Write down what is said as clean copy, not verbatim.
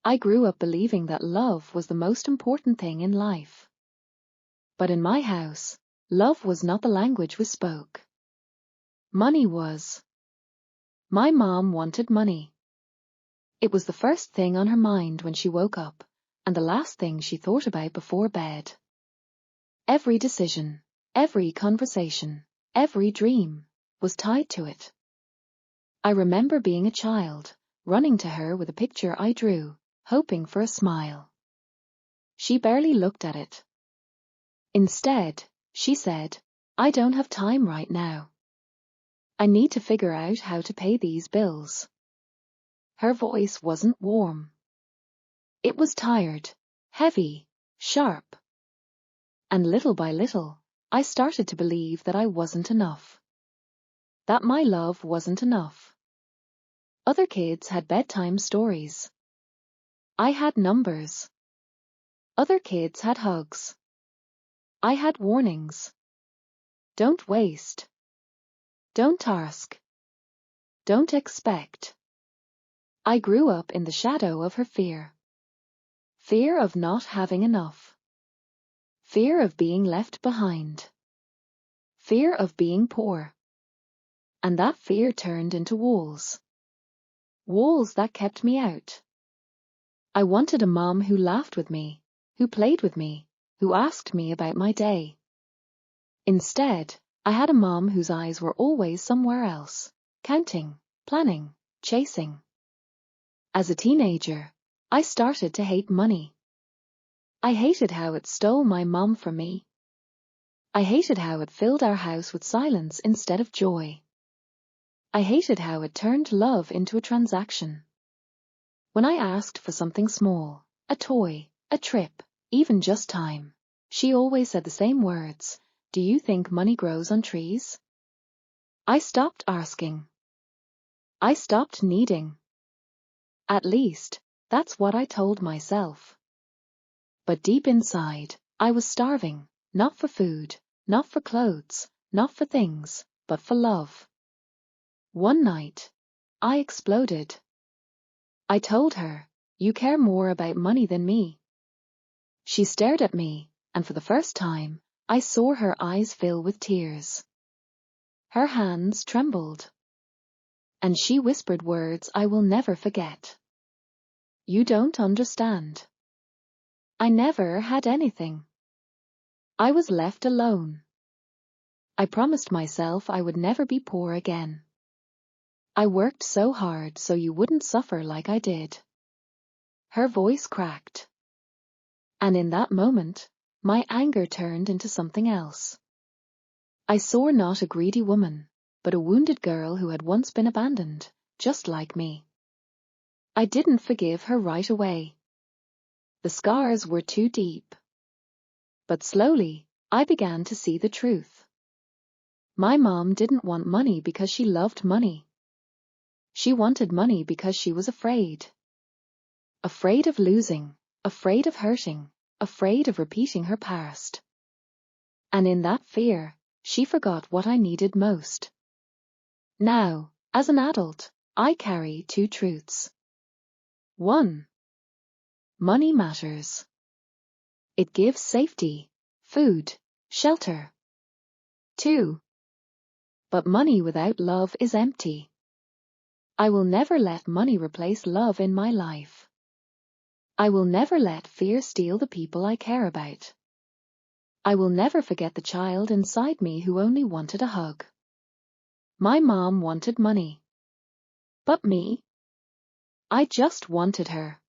I grew up believing that love was the most important thing in life. But in my house, love was not the language we spoke. Money was. My mom wanted money. It was the first thing on her mind when she woke up, and the last thing she thought about before bed. Every decision, every conversation, every dream was tied to it. I remember being a child, running to her with a picture I drew, hoping for a smile. She barely looked at it. Instead, she said, "I don't have time right now. I need to figure out how to pay these bills." Her voice wasn't warm. It was tired, heavy, sharp. And little by little, I started to believe that I wasn't enough. That my love wasn't enough. Other kids had bedtime stories. I had numbers. Other kids had hugs. I had warnings. Don't waste. Don't ask. Don't expect. I grew up in the shadow of her fear. Fear of not having enough. Fear of being left behind. Fear of being poor. And that fear turned into walls. Walls that kept me out. I wanted a mom who laughed with me, who played with me, who asked me about my day. Instead, I had a mom whose eyes were always somewhere else, counting, planning, chasing. As a teenager, I started to hate money. I hated how it stole my mom from me. I hated how it filled our house with silence instead of joy. I hated how it turned love into a transaction. When I asked for something small, a toy, a trip, even just time, she always said the same words, "Do you think money grows on trees?" I stopped asking. I stopped needing. At least, that's what I told myself. But deep inside, I was starving, not for food, not for clothes, not for things, but for love. One night, I exploded. I told her, "You care more about money than me." She stared at me, and for the first time, I saw her eyes fill with tears. Her hands trembled. And she whispered words I will never forget. "You don't understand. I never had anything. I was left alone. I promised myself I would never be poor again. I worked so hard so you wouldn't suffer like I did." Her voice cracked. And in that moment, my anger turned into something else. I saw not a greedy woman, but a wounded girl who had once been abandoned, just like me. I didn't forgive her right away. The scars were too deep. But slowly, I began to see the truth. My mom didn't want money because she loved money. She wanted money because she was afraid. Afraid of losing, afraid of hurting, afraid of repeating her past. And in that fear, she forgot what I needed most. Now, as an adult, I carry two truths. 1. Money matters. It gives safety, food, shelter. 2. But money without love is empty. I will never let money replace love in my life. I will never let fear steal the people I care about. I will never forget the child inside me who only wanted a hug. My mom wanted money. But me? I just wanted her.